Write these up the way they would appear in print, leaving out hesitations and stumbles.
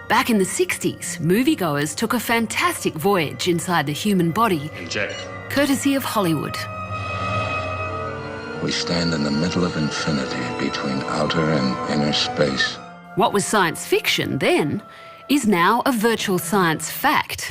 Back in the 60s, moviegoers took a fantastic voyage inside the human body, Inject. courtesy of Hollywood. We stand in the middle of infinity between outer and inner space. What was science fiction then is now a virtual science fact.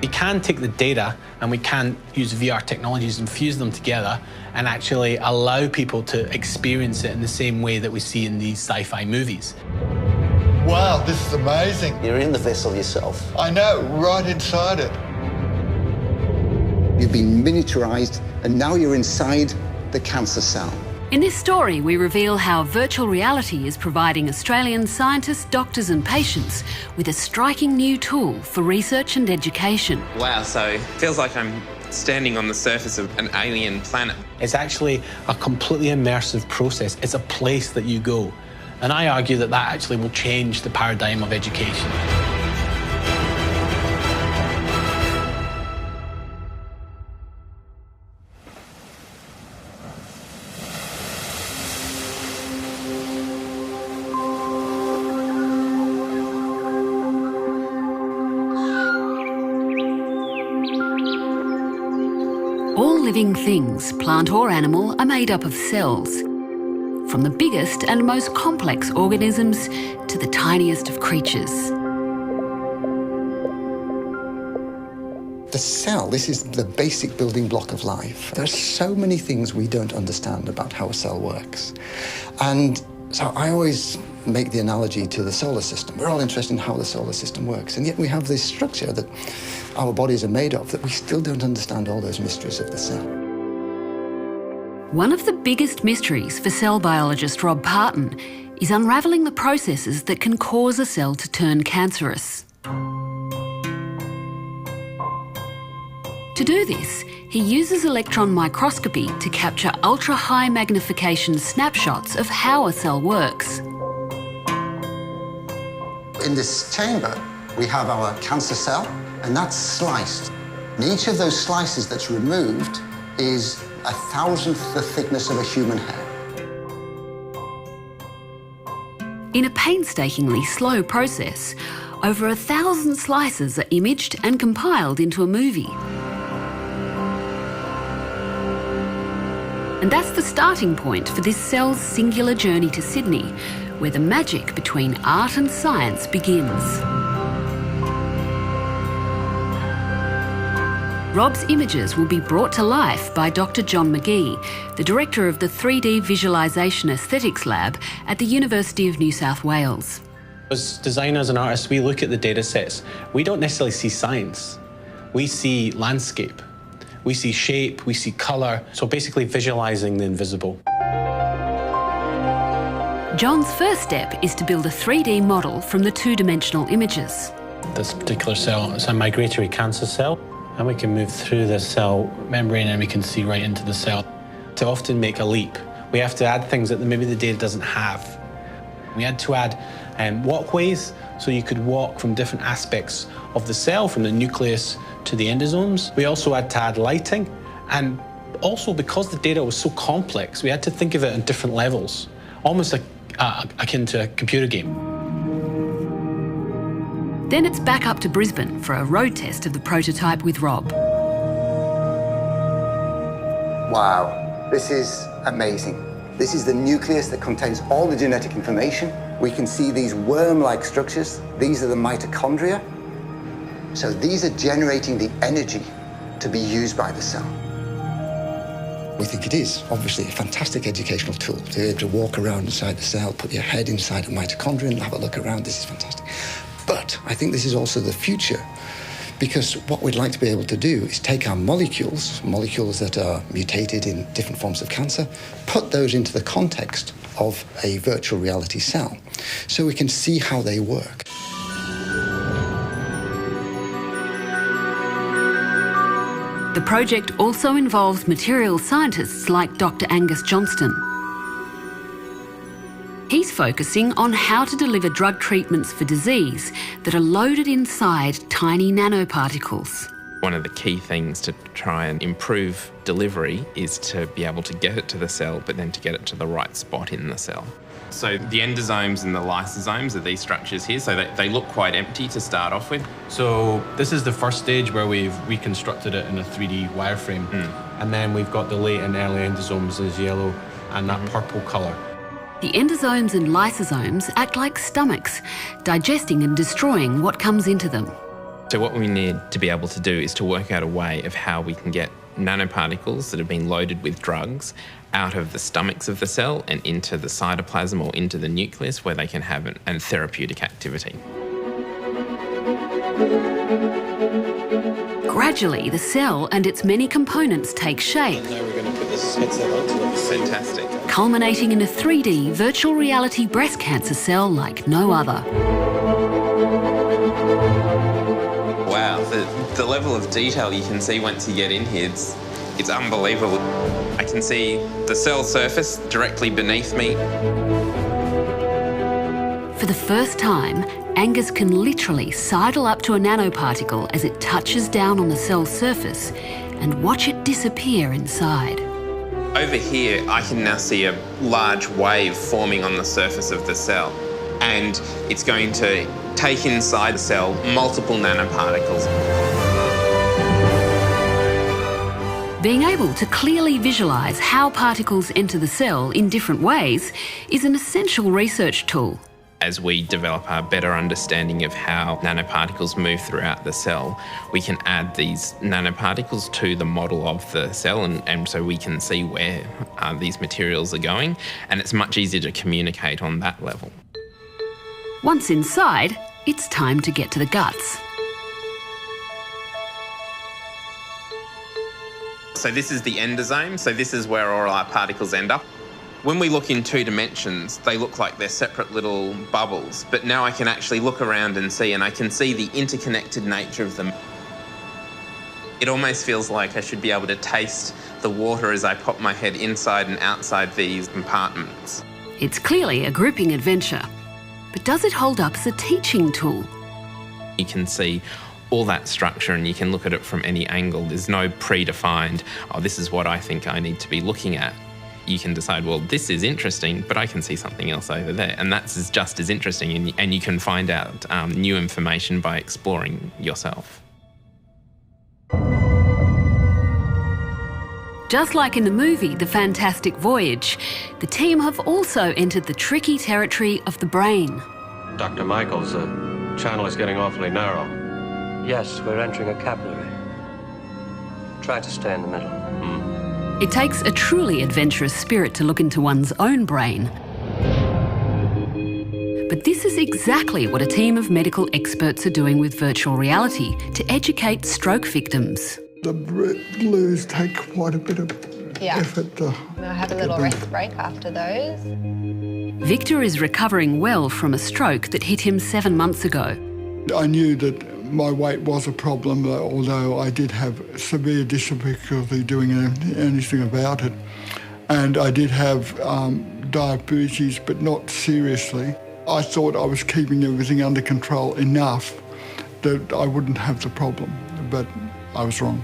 We can take the data and we can use VR technologies and fuse them together and actually allow people to experience it in the same way that we see in these sci-fi movies. Wow, this is amazing. You're in the vessel yourself. I know, right inside it. You've been miniaturized and now you're inside the cancer cell. In this story, we reveal how virtual reality is providing Australian scientists, doctors and patients with a striking new tool for research and education. Wow, so it feels like I'm standing on the surface of an alien planet. It's actually a completely immersive process. It's a place that you go. And I argue that that actually will change the paradigm of education. All living things, plant or animal, are made up of cells. From the biggest and most complex organisms to the tiniest of creatures. The cell, this is the basic building block of life. There are so many things we don't understand about how a cell works. And so I always make the analogy to the solar system. We're all interested in how the solar system works, and yet we have this structure that our bodies are made of that we still don't understand all those mysteries of the cell. One of the biggest mysteries for cell biologist Rob Parton is unravelling the processes that can cause a cell to turn cancerous. To do this, he uses electron microscopy to capture ultra-high magnification snapshots of how a cell works. In this chamber, we have our cancer cell, and that's sliced. And each of those slices that's removed is 1,000th the thickness of a human hair. In a painstakingly slow process, over 1,000 slices are imaged and compiled into a movie. And that's the starting point for this cell's singular journey to Sydney, where the magic between art and science begins. Rob's images will be brought to life by Dr. John McGee, the director of the 3D Visualisation Aesthetics Lab at the University of New South Wales. As designers and artists, we look at the data sets. We don't necessarily see science. We see landscape. We see shape, we see colour. So basically visualising the invisible. John's first step is to build a 3D model from the two-dimensional images. This particular cell is a migratory cancer cell, and we can move through the cell membrane and we can see right into the cell. To often make a leap, we have to add things that maybe the data doesn't have. We had to add walkways, so you could walk from different aspects of the cell, from the nucleus to the endosomes. We also had to add lighting, and also because the data was so complex, we had to think of it on different levels, almost like akin to a computer game. Then it's back up to Brisbane for a road test of the prototype with Rob. Wow, this is amazing. This is the nucleus that contains all the genetic information. We can see these worm-like structures. These are the mitochondria. So these are generating the energy to be used by the cell. We think it is obviously a fantastic educational tool to be able to walk around inside the cell, put your head inside a mitochondria and have a look around. This is fantastic. But I think this is also the future, because what we'd like to be able to do is take our molecules that are mutated in different forms of cancer, put those into the context of a virtual reality cell, so we can see how they work. The project also involves materials scientists like Dr. Angus Johnston. He's focusing on how to deliver drug treatments for disease that are loaded inside tiny nanoparticles. One of the key things to try and improve delivery is to be able to get it to the cell, but then to get it to the right spot in the cell. So the endosomes and the lysosomes are these structures here, so they look quite empty to start off with. So this is the first stage where we've reconstructed it in a 3D wireframe. And then we've got the late and early endosomes as yellow and that purple colour. The endosomes and lysosomes act like stomachs, digesting and destroying what comes into them. So what we need to be able to do is to work out a way of how we can get nanoparticles that have been loaded with drugs out of the stomachs of the cell and into the cytoplasm or into the nucleus where they can have a therapeutic activity. Gradually, the cell and its many components take shape, Now we're going to put this headset on to look Fantastic. culminating in a 3D virtual reality breast cancer cell like no other. Wow, the level of detail you can see once you get in here, it's unbelievable. I can see the cell surface directly beneath me. For the first time, Angus can literally sidle up to a nanoparticle as it touches down on the cell surface and watch it disappear inside. Over here, I can now see a large wave forming on the surface of the cell, and it's going to take inside the cell multiple nanoparticles. Being able to clearly visualise how particles enter the cell in different ways is an essential research tool. As we develop a better understanding of how nanoparticles move throughout the cell, we can add these nanoparticles to the model of the cell, and so we can see where these materials are going, and it's much easier to communicate on that level. Once inside, it's time to get to the guts. So this is the endosome, so this is where all our particles end up. When we look in 2 dimensions, they look like they're separate little bubbles, but now I can actually look around and I can see the interconnected nature of them. It almost feels like I should be able to taste the water as I pop my head inside and outside these compartments. It's clearly a grouping adventure, but does it hold up as a teaching tool? You can see all that structure and you can look at it from any angle. There's no predefined, oh, this is what I think I need to be looking at. You can decide, well, this is interesting, but I can see something else over there. And that's just as interesting, and you can find out new information by exploring yourself. Just like in the movie The Fantastic Voyage, the team have also entered the tricky territory of the brain. Dr. Michaels, the channel is getting awfully narrow. Yes, we're entering a capillary. Try to stay in the middle. It takes a truly adventurous spirit to look into one's own brain. But this is exactly what a team of medical experts are doing with virtual reality to educate stroke victims. The blues take quite a bit of effort to... They'll have a little rest break after those. Victor is recovering well from a stroke that hit him 7 months ago. I knew that my weight was a problem, although I did have severe difficulty doing anything about it. And I did have diabetes, but not seriously. I thought I was keeping everything under control enough that I wouldn't have the problem, but I was wrong.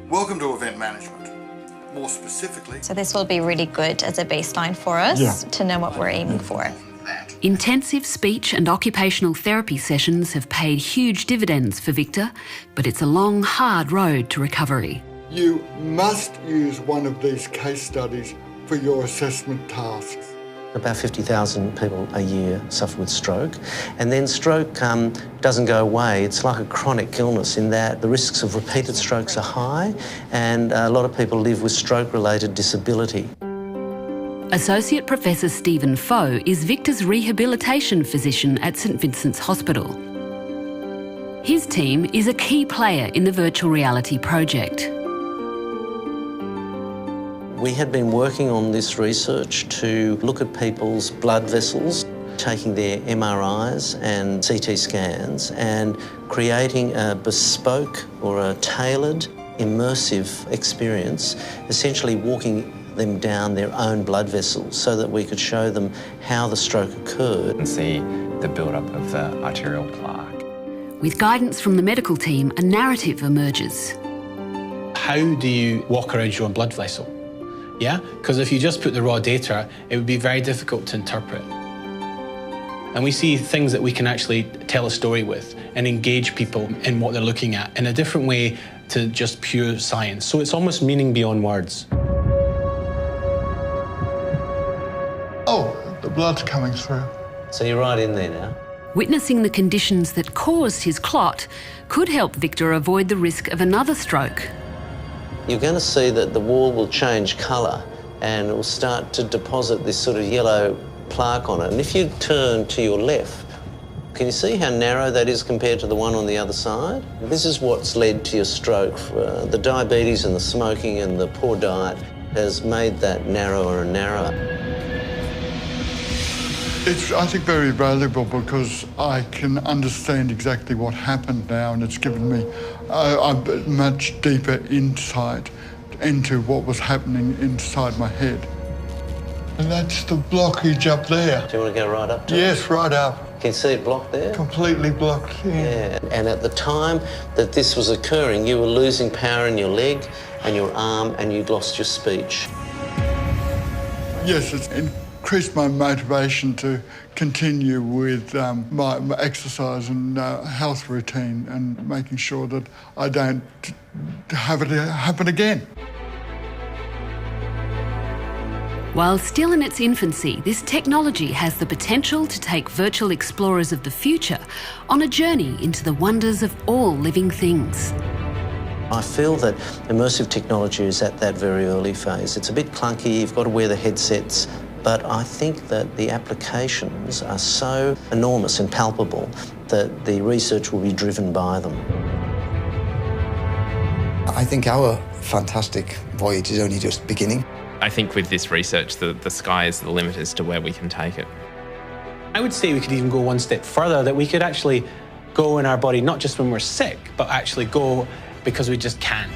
Welcome to event management. More specifically... So this will be really good as a baseline for us to know what we're aiming for. Intensive speech and occupational therapy sessions have paid huge dividends for Victor, but it's a long, hard road to recovery. You must use one of these case studies for your assessment tasks. About 50,000 people a year suffer with stroke, and then stroke doesn't go away. It's like a chronic illness in that the risks of repeated strokes are high, and a lot of people live with stroke-related disability. Associate Professor Stephen Foe is Victor's rehabilitation physician at St Vincent's Hospital. His team is a key player in the virtual reality project. We had been working on this research to look at people's blood vessels, taking their MRIs and CT scans and creating a bespoke or a tailored immersive experience, essentially walking them down their own blood vessels so that we could show them how the stroke occurred. And see the build-up of the arterial plaque. With guidance from the medical team, a narrative emerges. how do you walk around your own blood vessel? Yeah? Because if you just put the raw data, it would be very difficult to interpret. And we see things that we can actually tell a story with and engage people in what they're looking at in a different way to just pure science. So it's almost meaning beyond words. Oh, the blood's coming through. So you're right in there now. Witnessing the conditions that caused his clot could help Victor avoid the risk of another stroke. You're going to see that the wall will change colour and it will start to deposit this sort of yellow plaque on it. And if you turn to your left, can you see how narrow that is compared to the one on the other side? This is what's led to your stroke. The diabetes and the smoking and the poor diet has made that narrower and narrower. It's, I think, very valuable because I can understand exactly what happened now, and it's given me a much deeper insight into what was happening inside my head. And that's the blockage up there. Do you want to go right up to it? Yes, right up. Can you see it blocked there? Completely blocked, Yeah, and at the time that this was occurring, you were losing power in your leg and your arm, and you'd lost your speech. Yes, it's increased my motivation to continue with my exercise and health routine and making sure that I don't have it happen again. While still in its infancy, this technology has the potential to take virtual explorers of the future on a journey into the wonders of all living things. I feel that immersive technology is at that very early phase. It's a bit clunky, you've got to wear the headsets, but I think that the applications are so enormous and palpable that the research will be driven by them. I think our fantastic voyage is only just beginning. I think with this research, the sky is the limit as to where we can take it. I would say we could even go one step further, that we could actually go in our body, not just when we're sick, but actually go because we just can.